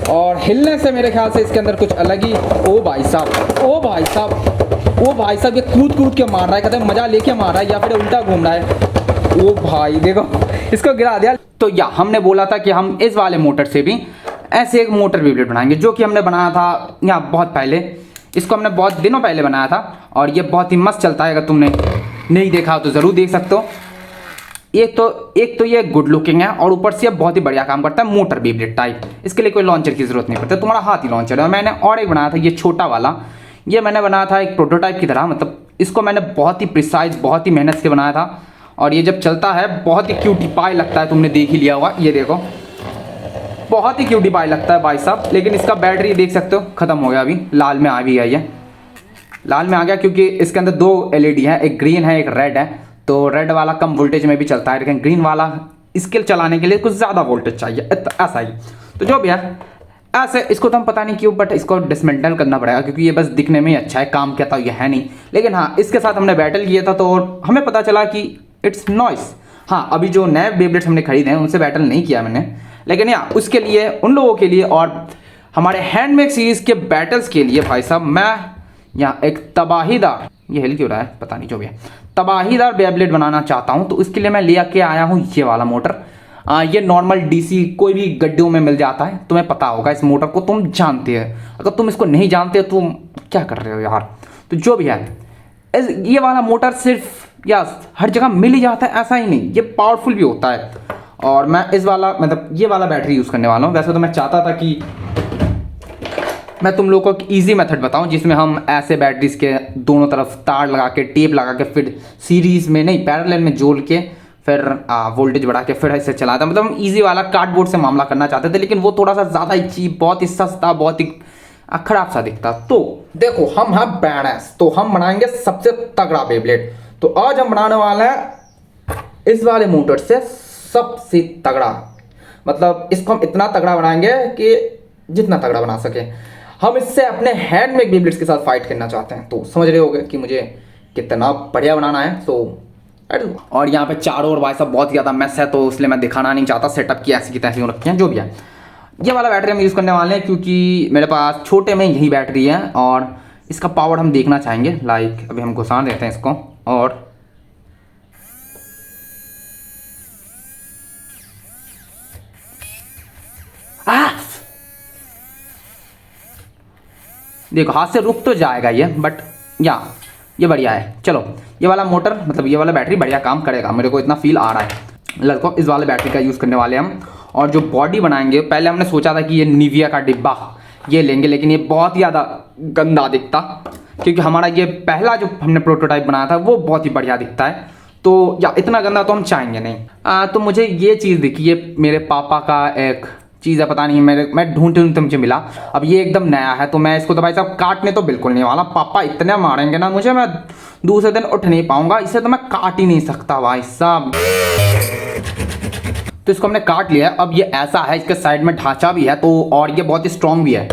और हिलने से मेरे ख्याल से इसके अंदर कुछ अलग ही। ओ भाई साहब, ओ भाई साहब, ओ भाई साहब, ये कूद कूद के मार रहा है, कहते हैं मजा लेके मार रहा है या फिर उल्टा घूम रहा है। ओ भाई देखो, इसको गिरा दिया। तो या हमने बोला था कि हम इस वाले मोटर से भी ऐसे एक मोटर बेब्लेड बनाएंगे, जो कि हमने बनाया था यहाँ बहुत पहले। इसको हमने बहुत दिनों पहले बनाया था और ये बहुत ही मस्त चलता है। अगर तुमने नहीं देखा तो ज़रूर देख सकते हो। एक तो ये गुड लुकिंग है और ऊपर से ये बहुत ही बढ़िया काम करता है, मोटर बेब्लेड टाइप। इसके लिए कोई लॉन्चर की जरूरत नहीं पड़ती, तुम्हारा हाथ ही लॉन्चर है। और मैंने और एक बनाया था ये छोटा वाला, ये मैंने बनाया था एक प्रोटोटाइप की तरह। मतलब इसको मैंने बहुत ही प्रिसाइज, बहुत ही मेहनत से बनाया था। और ये जब चलता है बहुत ही क्यूटी पाई लगता है, तुमने देख ही लिया होगा। ये देखो, बहुत ही क्यूटी पाई लगता है भाई साहब। लेकिन इसका बैटरी देख सकते हो ख़त्म हो गया, अभी लाल में आ भी गया। ये लाल में आ गया क्योंकि इसके अंदर 2 LED है, एक ग्रीन है एक रेड है। तो रेड वाला कम वोल्टेज में भी चलता है, लेकिन ग्रीन वाला इसके चलाने के लिए कुछ ज़्यादा वोल्टेज चाहिए, ऐसा ही। तो जो भी है ऐसे, इसको तो हम पता नहीं क्यों, बट इसको डिसमेंटल करना पड़ेगा क्योंकि ये बस दिखने में ही अच्छा है, काम क्या था ये है नहीं। लेकिन हाँ, इसके साथ हमने बैटल किया था तो हमें पता चला कि इट्स नॉइस। हाँ, अभी जो नए बेब्लेड्स हमने खरीदे हैं उनसे बैटल नहीं किया मैंने, लेकिन या उसके लिए, उन लोगों के लिए और हमारे हैंडमेड सीरीज़ के बैटल्स के लिए भाई साहब, मैं यहाँ एक तबाहीदार, ये हिल क्यों रहा है पता नहीं, जो भी है, तबाहीदार बेब्लेड बनाना चाहता हूँ। तो उसके लिए मैं ले के आया हूँ ये वाला मोटर। ये नॉर्मल DC कोई भी गड्ढों में मिल जाता है, तुम्हें पता होगा इस मोटर को, तुम जानते हो। अगर तुम इसको नहीं जानते तो तुम क्या कर रहे हो यार। तो जो भी है, ये वाला मोटर सिर्फ या हर जगह मिल ही जाता है ऐसा ही नहीं, ये पावरफुल भी होता है। और मैं इस वाला, मतलब ये वाला बैटरी यूज़ करने वाला हूँ। वैसे तो मैं चाहता था कि मैं तुम लोगों को एक ईजी मेथड बताऊं जिसमें हम ऐसे बैटरीज के दोनों तरफ तार लगा के, टेप लगा के, फिर सीरीज़ में नहीं पैरेलल में जोड़ के, फिर वोल्टेज बढ़ा के फिर ऐसे चलाता। मतलब हम ईजी वाला कार्डबोर्ड से मामला करना चाहते थे, लेकिन वो थोड़ा सा ज़्यादा ही चीप, बहुत ही सस्ता, बहुत ही खराब सा दिखता। तो देखो, हम हैं बैडएस, तो हम बनाएंगे सबसे तगड़ा बेब्लेड। तो आज हम बनाने वाले हैं इस वाले मोटर से सबसे तगड़ा। मतलब इसको हम इतना तगड़ा बनाएंगे कि जितना तगड़ा बना सके। हम इससे अपने हैंडमेड बेब्लेड्स के साथ फाइट करना चाहते हैं। तो समझ रहे होगे कि मुझे कितना बढ़िया बनाना है। तो और यहाँ पे चारों ओर भाई साहब बहुत ज़्यादा मैस है, तो इसलिए मैं दिखाना नहीं चाहता। सेटअप की ऐसी की तैसी रखी हैं, जो भी है। ये वाला बैटरी हम यूज़ करने वाले हैं क्योंकि मेरे पास छोटे में यही बैटरी है और इसका पावर हम देखना चाहेंगे। लाइक अभी हम घुसा देते हैं इसको और देखो, हाथ से रुक तो जाएगा ये, बट ये बढ़िया है। चलो, ये वाला मोटर, मतलब ये वाला बैटरी बढ़िया काम करेगा, मेरे को इतना फील आ रहा है। लड़कों, इस वाले बैटरी का यूज़ करने वाले हम। और जो बॉडी बनाएंगे, पहले हमने सोचा था कि ये निविया का डिब्बा ये लेंगे, लेकिन ये बहुत ही ज़्यादा गंदा दिखता क्योंकि हमारा ये पहला जो हमने प्रोटोटाइप बनाया था वो बहुत ही बढ़िया दिखता है। तो या इतना गंदा तो हम चाहेंगे नहीं। तो मुझे ये चीज़ दिखी, ये मेरे पापा का एक चीज़ है, पता नहीं मैं ढूंढते मुझे मिला। अब ये एकदम नया है, तो मैं इसको तो भाई साहब काटने तो बिल्कुल नहीं वाला। पापा इतने मारेंगे ना मुझे, मैं दूसरे दिन उठ नहीं पाऊंगा। इसे तो मैं काट ही नहीं सकता भाई साहब। तो इसको हमने काट लिया। अब ये ऐसा है, इसके साइड में ढांचा भी है, तो और ये बहुत ही स्ट्रॉन्ग भी है।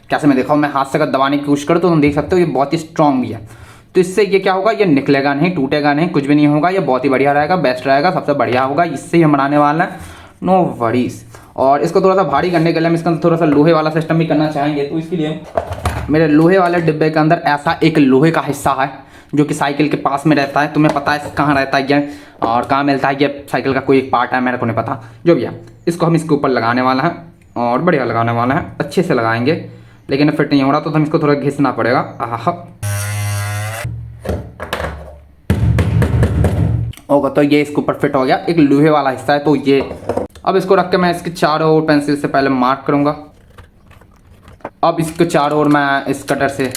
कैसे मैं दिखाऊँ, मैं हाथ से अगर दबाने की कोशिश करूँ तो तुम देख सकते हो ये बहुत ही स्ट्रॉन्ग भी है। तो इससे ये क्या होगा, ये निकलेगा नहीं, टूटेगा नहीं, कुछ भी नहीं होगा। ये बहुत ही बढ़िया रहेगा, बेस्ट रहेगा, सबसे बढ़िया होगा। इससे ही हम बनाने वाला है, नो वरीज। और इसको थोड़ा सा भारी करने के लिए हम इसके अंदर थोड़ा सा लोहे वाला सिस्टम भी करना चाहेंगे। तो इसके लिए मेरे लोहे वाले डिब्बे के अंदर ऐसा एक लोहे का हिस्सा है जो कि साइकिल के पास में रहता है। तुम्हें पता है कहाँ रहता है ये और कहाँ मिलता है, ये साइकिल का कोई एक पार्ट है, मेरे को नहीं पता, जो भी है। इसको हम इसके ऊपर लगाने वाला है और बढ़िया लगाने वाला है, अच्छे से लगाएंगे। लेकिन फिट नहीं हो रहा तो हम इसको थोड़ा घिसना पड़ेगा। होगा तो ये इसके ऊपर फिट हो गया, एक लोहे वाला हिस्सा है। तो ये अब इसको रख के मैं इसके चारों ओर पेंसिल से पहले मार्क करूंगा। अब इसके चारों ओर मैं इस कटर से,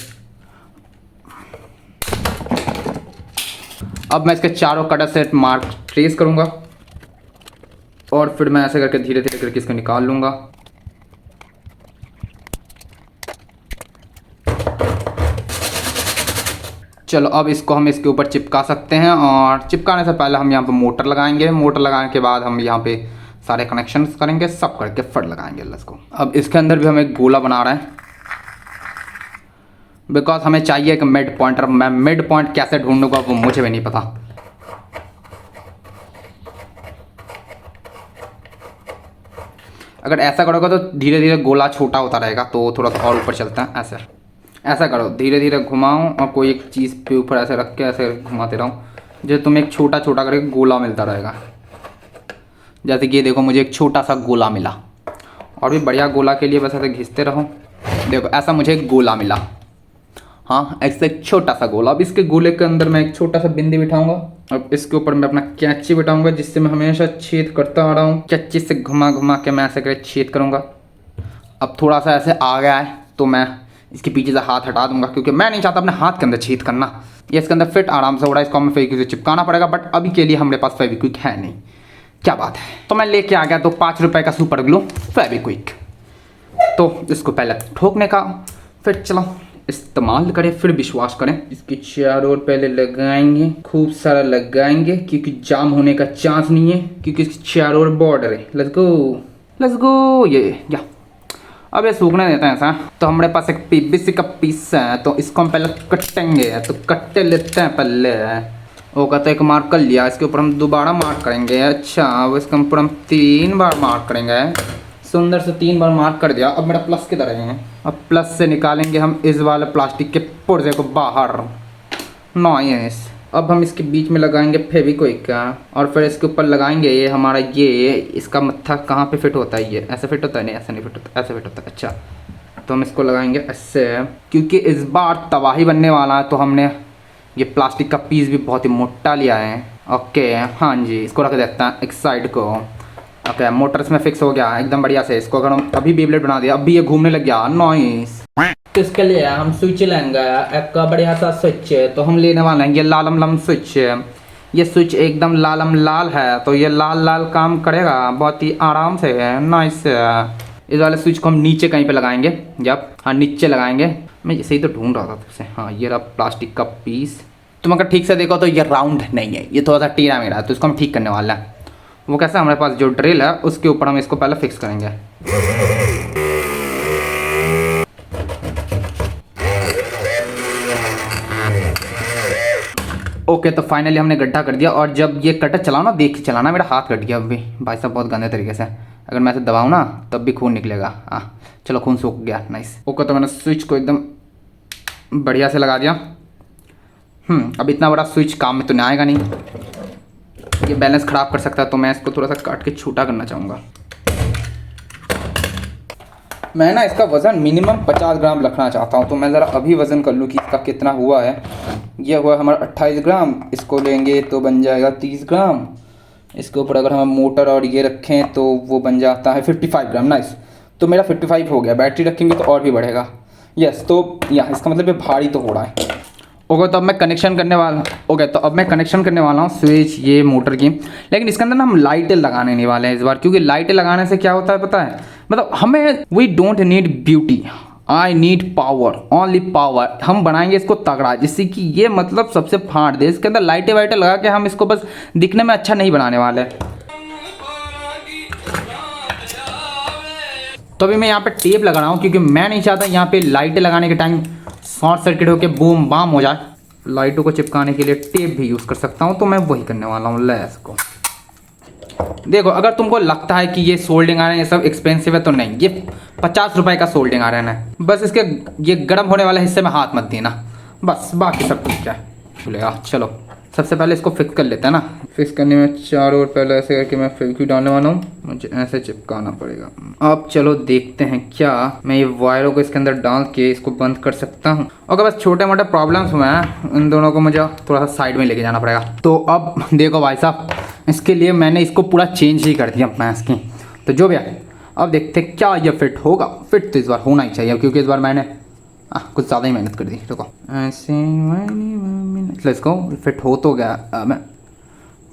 अब मैं इसके चारों कटर से मार्क ट्रेस करूंगा और फिर मैं ऐसे करके धीरे धीरे करके इसको निकाल लूंगा। चलो, अब इसको हम इसके ऊपर चिपका सकते हैं और चिपकाने से पहले हम यहाँ पे मोटर लगाएंगे। मोटर लगाने के बाद हम यहाँ पे सारे कनेक्शंस करेंगे, सब करके फट लगाएंगे इसको। अब इसके अंदर भी हम एक गोला बना रहे हैं बिकॉज हमें चाहिए एक मिड पॉइंटर। मैं मिड पॉइंट कैसे ढूंढूंगा वो मुझे भी नहीं पता। अगर ऐसा करोगे तो धीरे धीरे गोला छोटा होता रहेगा, तो थोड़ा सा और ऊपर चलता है। ऐसा ऐसा करो, धीरे धीरे घुमाओ और कोई एक चीज़ पे ऊपर ऐसे रख के ऐसे घुमाते रहो, जो तुम्हें एक छोटा छोटा करके गोला मिलता रहेगा। जैसे कि ये देखो, मुझे एक छोटा सा गोला मिला। और भी बढ़िया गोला के लिए बस ऐसे घिसते रहो। देखो ऐसा मुझे एक गोला मिला। हाँ, ऐसे एक छोटा सा गोला। अब इसके गोले के अंदर मैं एक छोटा सा बिंदी बिठाऊंगा। अब इसके ऊपर मैं अपना कैंची बिठाऊंगा, जिससे मैं हमेशा छेद करता आ रहा हूँ। कैंची से घुमा घुमा के मैं ऐसे करके छेद करूँगा। अब थोड़ा सा ऐसे आ गया है तो मैं इसके पीछे से हाथ हटा दूंगा, क्योंकि मैं नहीं चाहता अपने हाथ के अंदर छेद करना। ये इसके अंदर फिट आराम से हो रहा है। इसको हमें फेविक्विक से चिपकाना पड़ेगा, बट अभी के लिए हमारे पास फेविक्विक है नहीं। क्या बात है। तो मैं लेके आ गया तो 5 रुपए का सुपर ग्लू फेविक्विक। तो इसको पहले ठोकने का, फिर चलो इस्तेमाल करें, फिर विश्वास करें। इसके चारों ओर पहले लगाएंगे, खूब सारा लगाएंगे, क्योंकि जाम होने का चांस नहीं है, क्योंकि इसके चारों ओर बॉर्डर है। लेट्स गो ये या अब ये सूखने देते हैं ऐसा। तो हमारे पास एक पीवीसी का पीस है, तो इसको हम पहले कटेंगे। तो कट्टे लेते हैं पहले। वो कहते एक मार्क कर लिया, इसके ऊपर हम दोबारा मार्क करेंगे। अच्छा, अब इसके ऊपर हम 3 बार मार्क करेंगे। सुंदर से 3 बार मार्क कर दिया। अब मेरा प्लस किधर है? अब प्लस से निकालेंगे हम इस वाले प्लास्टिक के पुर्जे को बाहर। नाइस। अब हम इसके बीच में लगाएंगे फेविक्विक का, और फिर इसके ऊपर लगाएंगे ये हमारा ये इसका मत्था कहाँ पे फिट होता है? ये ऐसे फिट होता है? नहीं, ऐसा नहीं फिट होता, ऐसे फिट होता है। अच्छा, तो हम इसको लगाएंगे ऐसे, क्योंकि इस बार तबाही बनने वाला है। तो हमने ये प्लास्टिक का पीस भी बहुत ही मोटा लिया है। ओके, हाँ जी, इसको रख देता है एक साइड को। ओके, मोटर इसमें फिक्स हो गया एकदम बढ़िया से। इसको अगर हम अभी बेब्लेड बना दिया, अभी ये घूमने लग गया। नाइस। तो इसके लिए हम स्विच लेंगे, एक बढ़िया सा स्विच। तो हम लेने वाले हैं ये लालम लम स्विच। ये स्विच एकदम लालम लाल है, तो ये लाल लाल काम करेगा बहुत ही आराम से। नाइस। इस वाले स्विच को हम नीचे कहीं पे लगाएंगे। जब हाँ, नीचे लगाएंगे। मैं इसे ही तो ढूंढ रहा था तुमसे। हाँ, ये रहा प्लास्टिक का पीस। तुम अगर ठीक से देखो तो ये राउंड नहीं है, ये थोड़ा सा टेढ़ा मेढ़ा है। तो इसको हम ठीक करने वाला है। वो कैसे? हमारे पास जो ड्रिल है उसके ऊपर हम इसको पहले फिक्स करेंगे। ओके, तो फाइनली हमने गड्ढा कर दिया। और जब ये कटर चलाओ ना, देख के चलाना। मेरा हाथ कट गया अभी भाई साहब, बहुत गंदे तरीके से। अगर मैं इसे दबाऊँ ना तब भी खून निकलेगा। हाँ चलो, खून सूख गया। नाइस। ओके, तो मैंने स्विच को एकदम बढ़िया से लगा दिया। अब इतना बड़ा स्विच काम में तो नहीं आएगा, नहीं ये बैलेंस ख़राब कर सकता है। तो मैं इसको थोड़ा सा काट के छोटा करना चाहूँगा। मैं ना इसका वज़न मिनिमम 50 ग्राम रखना चाहता हूँ। तो मैं ज़रा अभी वज़न कर लूँ कि इसका कितना हुआ है। ये हुआ हमारा 28 ग्राम। इसको लेंगे तो बन जाएगा 30 ग्राम। इसके ऊपर अगर हम मोटर और ये रखें तो वो बन जाता है 55 ग्राम। नाइस। तो मेरा 55 हो गया। बैटरी रखेंगे तो और भी बढ़ेगा। यस, तो यहाँ इसका मतलब ये भारी तो हो रहा है। ओके, तो अब मैं कनेक्शन करने वाला हूँ स्विच ये मोटर की। लेकिन इसके अंदर ना हम लाइटें लगाने नहीं वाले हैं इस बार, क्योंकि लाइटें लगाने से क्या होता है पता है? मतलब हमें we don't need beauty, I need power, only power. हम बनाएंगे इसको तगड़ा, जिससे कि ये मतलब सबसे फाड़ दे। इसके अंदर लाइटें वाइटें लगा के हम इसको बस दिखने में अच्छा नहीं बनाने वाले। तो अभी मैं यहाँ पे टेप लगा रहा हूँ, क्योंकि मैं नहीं चाहता यहाँ पे लाइटें लगाने के टाइम शॉर्ट सर्किट होकर बूम बाम हो जाए। लाइटों को चिपकाने के लिए टेप भी यूज़ कर सकता हूँ, तो मैं वही करने वाला हूँ। Let's go. देखो, अगर तुमको लगता है कि ये सोल्डिंग आयरन ये सब एक्सपेंसिव है, तो नहीं, ये 50 रुपए का सोल्डिंग आयरन है। बस इसके ये गर्म होने वाले हिस्से में हाथ मत देना, बस बाकी सब कुछ क्या खुलेगा। चलो, सबसे पहले इसको फिक्स कर लेते हैं ना। फिक्स करने में चारों ओर पहले ऐसे करके मैं फेविक्विक डालने वाला हूँ। मुझे ऐसे चिपकाना पड़ेगा। अब चलो देखते हैं क्या मैं ये वायरों को इसके अंदर डाल के इसको बंद कर सकता हूँ। और बस छोटे मोटे प्रॉब्लम्स हुए हैं, इन दोनों को मुझे थोड़ा सा साइड में लेके जाना पड़ेगा। तो अब देखो भाई साहब, इसके लिए मैंने इसको पूरा चेंज ही कर दिया अपना इसकी। तो जो भी है, अब देखते क्या ये फिट होगा। फिट तो इस बार होना ही चाहिए, क्योंकि इस बार मैंने कुछ ज़्यादा ही मेहनत कर दी। देखो ऐसे, लेट्स गो। फिट हो तो गया। मैं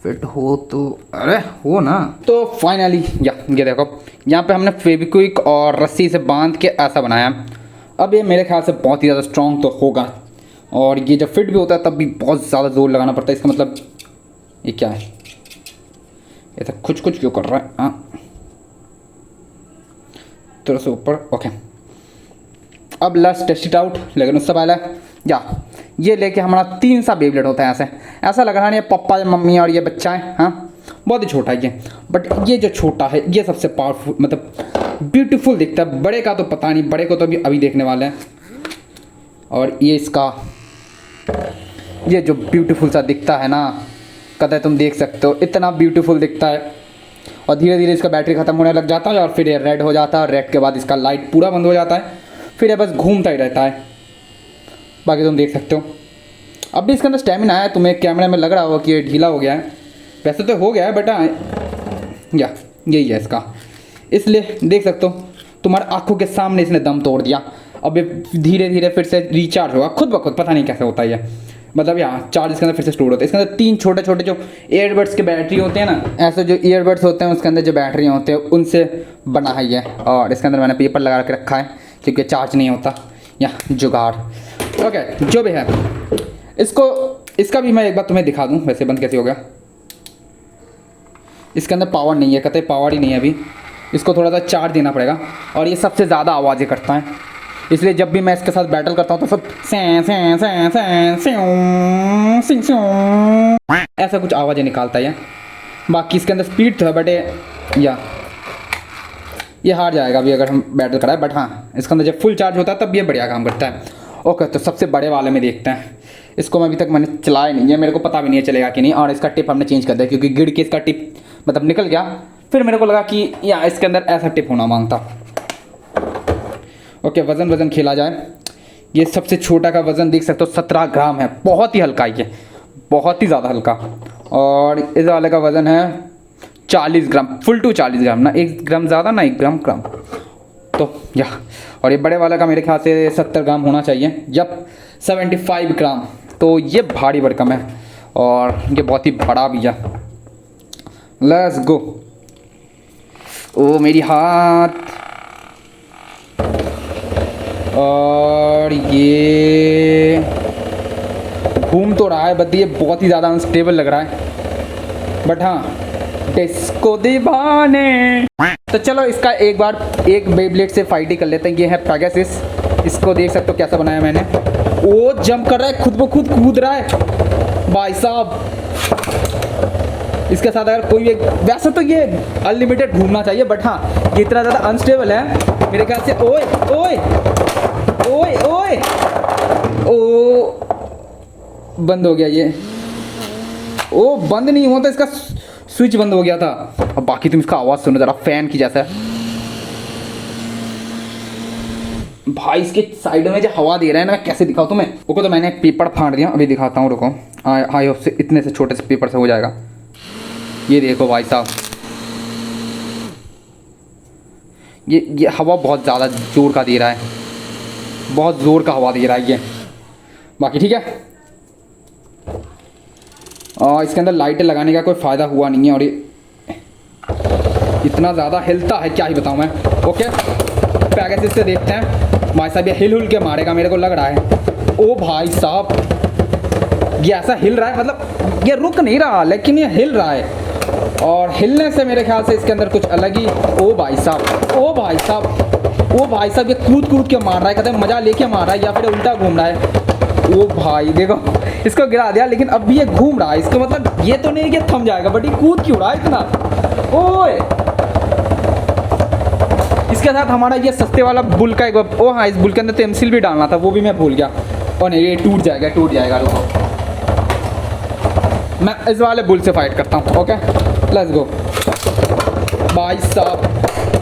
फिट हो तो, अरे हो ना। तो फाइनली ये देखो, यहाँ पे हमने फेविक्विक और रस्सी से बांध के ऐसा बनाया। अब ये मेरे ख्याल से बहुत ही ज़्यादा स्ट्रॉन्ग तो होगा। और ये जब फिट भी होता है तब भी बहुत ज़्यादा जोर लगाना पड़ता है। इसका मतलब ये क्या है? ऐसा कुछ क्यों कर रहा है? हाँ, थोड़ा सा ऊपर। ओके, अब लेट्स टेस्ट इट आउट। लेकिन उससे पहले ये लेके हमारा 3 सा बेब्लेड होता है। ऐसा लग रहा है ये पप्पा या मम्मी और ये बच्चा है। हाँ, बहुत ही छोटा है ये, बट ये जो छोटा है ये सबसे पावरफुल, मतलब ब्यूटीफुल दिखता है। बड़े का तो पता नहीं, बड़े को तो अभी देखने वाले हैं। और ये इसका ये जो ब्यूटीफुल सा दिखता है ना, कतई तुम देख सकते हो इतना ब्यूटीफुल दिखता है। और धीरे धीरे इसका बैटरी ख़त्म होने लग जाता है और फिर ये रेड हो जाता है। और रेड के बाद इसका लाइट पूरा बंद हो जाता है, फिर ये बस घूमता ही रहता है। बाकी तुम देख सकते हो। अब भी इसके अंदर स्टेमिना है। तुम्हें कैमरे में लग रहा होगा कि ये ढीला हो गया है, वैसे तो हो गया है बट या यही है इसका। इसलिए देख सकते हो तुम्हारे आंखों के सामने इसने दम तोड़ दिया। अब ये धीरे धीरे फिर से रिचार्ज होगा खुद ब खुद, पता नहीं कैसे होता है ये। मतलब यहाँ चार्ज इसके अंदर फिर से स्टोर होता है। इसके अंदर 3 छोटे छोटे जो ईयरबड्स के बैटरी होते हैं ना, ऐसे जो ईयरबड्स होते हैं उसके अंदर जो बैटरी होते हैं उनसे बना है ये। और इसके अंदर मैंने पेपर लगा के रखा है क्योंकि चार्ज नहीं होता या जुगाड़। ओके जो भी है, इसका भी मैं एक बार तुम्हें दिखा दूँ वैसे बंद कैसे हो गया। इसके अंदर पावर नहीं है, कतई पावर ही नहीं है अभी। इसको थोड़ा सा चार्ज देना पड़ेगा। और ये सबसे ज़्यादा आवाज़ें करता है, इसलिए जब भी मैं इसके साथ बैटल करता हूँ तो सब ऐसा कुछ आवाज़ें निकालता है। बाकी इसके अंदर स्पीड तो है बट ये हार जाएगा अभी अगर हम बैटल कराएं। बट हाँ, इसके अंदर जब फुल चार्ज होता है तब ये बढ़िया काम करता है। ओके तो सबसे बड़े वाले में देखते हैं। इसको मैं अभी तक मैंने चलाया नहीं है, मेरे को पता भी नहीं है चलेगा कि नहीं। और इसका टिप हमने चेंज कर दिया क्योंकि गिर के इसका टिप मतलब निकल गया। फिर मेरे को लगा कि या इसके अंदर ऐसा टिप होना मांगता। ओके वज़न खेला जाए। ये सबसे छोटा का वज़न देख सकते हो 17 ग्राम है, बहुत ही हल्का है ये, बहुत ही ज़्यादा हल्का। और इस वाले का वज़न है 40 ग्राम, फुल टू 40 ग्राम, ना 1 ग्राम ज़्यादा ना 1 ग्राम कम। तो या और ये बड़े वाले का मेरे ख्याल से 70 ग्राम होना चाहिए, जब 75 ग्राम। तो ये भारी भरकम है और ये बहुत ही बड़ा भी है। Let's go. ओ मेरी हाथ। और ये घूम तो रहा है बट ये बहुत ही ज़्यादा अनस्टेबल लग रहा है। बट हाँ, डिस्को दीवाने। तो चलो इसका एक बेब्लेड से फाइट ही कर लेते हैं। ये है पेगासस। इसको देख सकते हो कैसा बनाया मैंने। वो जंप कर रहा है, खुद ब खुद कूद रहा है भाई साहब। इसके साथ अगर कोई एक, वैसे तो ये अनलिमिटेड घूमना चाहिए बट हाँ ये इतना ज़्यादा अनस्टेबल है मेरे ख्याल से। ओए ओए ओए ओए ओ बंद हो गया ये। ओ बंद नहीं हुआ था, इसका स्विच बंद हो गया था। अब बाकी तुम इसका आवाज़ सुनो ज़रा, फैन की जैसा भाई। इसके साइड में जो हवा दे रहा है ना, मैं कैसे दिखाऊँ तुम्हें। रुको तो मैंने एक पेपर फाड़ दिया, अभी दिखाता हूँ। रुको, आई होप से इतने से छोटे से पेपर से हो जाएगा। ये देखो भाई साहब, ये हवा बहुत ज़्यादा जोर का दे रहा है, बहुत ज़ोर का हवा दे रहा है ये। बाकी ठीक है। और इसके अंदर लाइटें लगाने का कोई फ़ायदा हुआ नहीं है। और ये इतना ज़्यादा हिलता है क्या ही बताऊँ मैं। ओके पेगासस से देखते हैं भाई साहब। ये हिल के मारेगा मेरे को लग रहा है। ओ भाई साहब, ये ऐसा हिल रहा है, मतलब ये रुक नहीं रहा लेकिन ये हिल रहा है। और हिलने से मेरे ख्याल से इसके अंदर कुछ अलग ही। ओ भाई साहब, ओ भाई साहब, ओ भाई साहब, ये कूद के मार रहा है, कहते हैं मजा लेके मार रहा है या फिर उल्टा घूम रहा है। ओ भाई देखो, इसको गिरा दिया लेकिन अब भी ये घूम रहा है। इसका मतलब ये तो नहीं कि थम जाएगा बट ये कूद क्यों रहा है इतना। ओए इसके साथ हमारा ये सस्ते वाला बुल का एक, ओ हाँ, इस बुल के अंदर तो एमसील भी डालना था, वो भी मैं भूल गया। और नहीं, ये टूट जाएगा। रुको, मैं इस वाले बुल से फाइट करता हूँ। Okay let's go. भाई साहब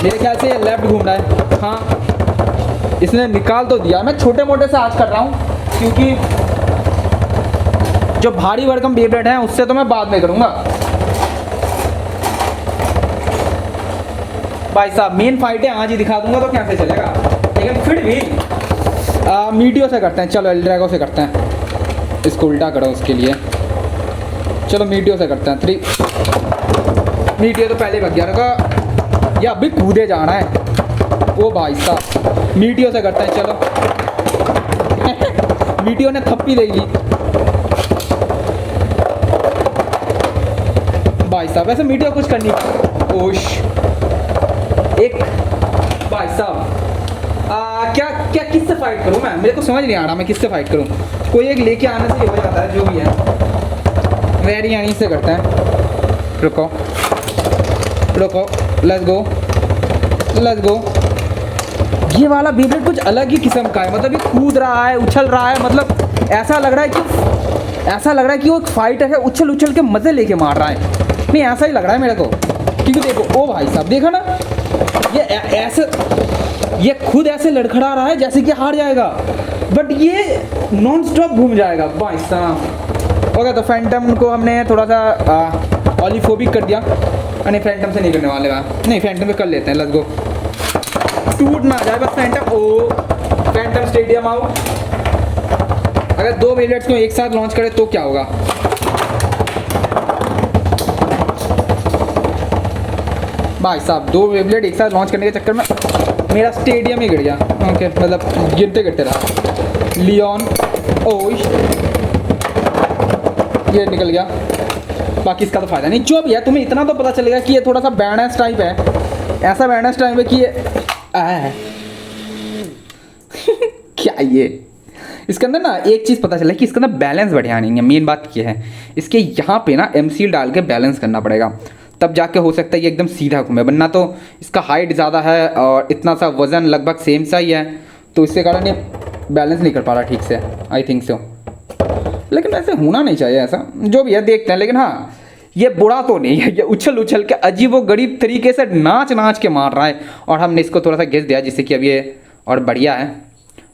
मेरे ख्याल से ये लेफ्ट घूम रहा है। हाँ इसने निकाल तो दिया। मैं छोटे मोटे से आज कर रहा हूँ क्योंकि जो भारी भरकम बेब्लेड हैं उससे तो मैं बाद में करूँगा। भाई साहब मेन फाइट है, आज ही दिखा दूंगा तो कैसे चलेगा। लेकिन फिर भी मीडियो से करते हैं। चलो एल्ड्रैगो से करते हैं। इसको उल्टा करो उसके लिए। चलो मीडियो से करते हैं। 3 मीडियो तो पहले भग गया रखा, या अभी कूदे जाना है। ओ भाई साहब मीडियो से करते हैं। चलो मीडियो ने थप्पी देगी भाई साहब। वैसे मीडियो कुछ करनी ओश एक भाई साहब। क्या किससे फाइट करूं मैं, मेरे को समझ नहीं आ रहा मैं किससे फाइट करूं। कोई एक लेके आने से हो जाता है जो भी है। रेडियानी से करते हैं। रुको लेट्स गो। Let's go. ये वाला बेब्लेड कुछ अलग ही किस्म का है, मतलब ये कूद रहा है, उछल रहा है, मतलब ऐसा लग रहा है कि वो फाइट है, उछल उछल के मज़े लेके मार रहा है। नहीं ऐसा ही लग रहा है मेरे को, क्योंकि देखो ओ भाई साहब देखा ना, ये ऐसे ये खुद ऐसे लड़खड़ा रहा है जैसे कि हार जाएगा, बट ये नॉन स्टॉप घूम जाएगा भाई साहब। ओके, तो फैंटम को हमने थोड़ा सा ऑलिफोबिक कर दिया। नहीं फैंटम से नहीं करने वाले वहाँ, नहीं फैंटम पे कर लेते हैं, लेट्स गो। टूट ना जाए बस फैंटम। ओ फैंटम स्टेडियम आउट। अगर 2 बेब्लेड्स को एक साथ लॉन्च करे तो क्या होगा? भाई साहब 2 बेब्लेड एक साथ लॉन्च करने के चक्कर में मेरा स्टेडियम ही गिर गया। ओके, मतलब गिरते गिरते रहा। लियोन, ओश, ये निकल गया। बाकी इसका तो फायदा नहीं। जो भी है तुम्हें इतना तो पता चलेगा कि ये थोड़ा सा बैलेंस टाइप है, ऐसा बैलेंस टाइप है कि ये क्या ये इसके अंदर ना एक चीज़ पता चला कि इसके अंदर बैलेंस बढ़िया नहीं है। मेन बात ये है, इसके यहाँ पे ना एमसील डाल के बैलेंस करना पड़ेगा, तब जाके हो सकता है ये एकदम सीधा घूमे, वरना तो इसका हाइट ज़्यादा है और इतना सा वज़न लगभग सेम सा ही है, तो इसके कारण ये बैलेंस नहीं कर पा रहा ठीक से, आई थिंक सो। लेकिन ऐसे होना नहीं चाहिए ऐसा, जो भी है देखते हैं। लेकिन हाँ, ये बुरा तो नहीं है, ये उछल उछल के अजीब व गरीब तरीके से नाच नाच के मार रहा है, और हमने इसको थोड़ा सा घिस दिया जिससे कि अब ये और बढ़िया है,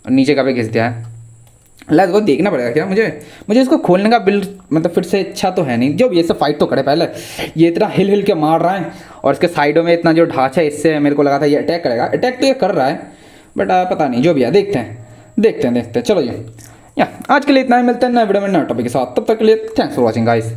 और नीचे का भी घिस दिया है। लेट्स गो, देखना पड़ेगा क्या मुझे इसको खोलने का बिल मतलब फिर से इच्छा तो है नहीं। जो ये सब फाइट तो करे पहले, ये इतना हिल हिल के मार रहा है, और इसके साइडों में इतना जो ढांचा है, इससे मेरे को लगा था ये अटैक करेगा। अटैक तो ये कर रहा है, बट पता नहीं, जो भी है देखते हैं। चलो ये या आज के लिए इतना ही, मिलते हैं नए वीडियो में नए टॉपिक के साथ। तब तक के लिए थैंक्स फॉर वॉचिंग गाइस।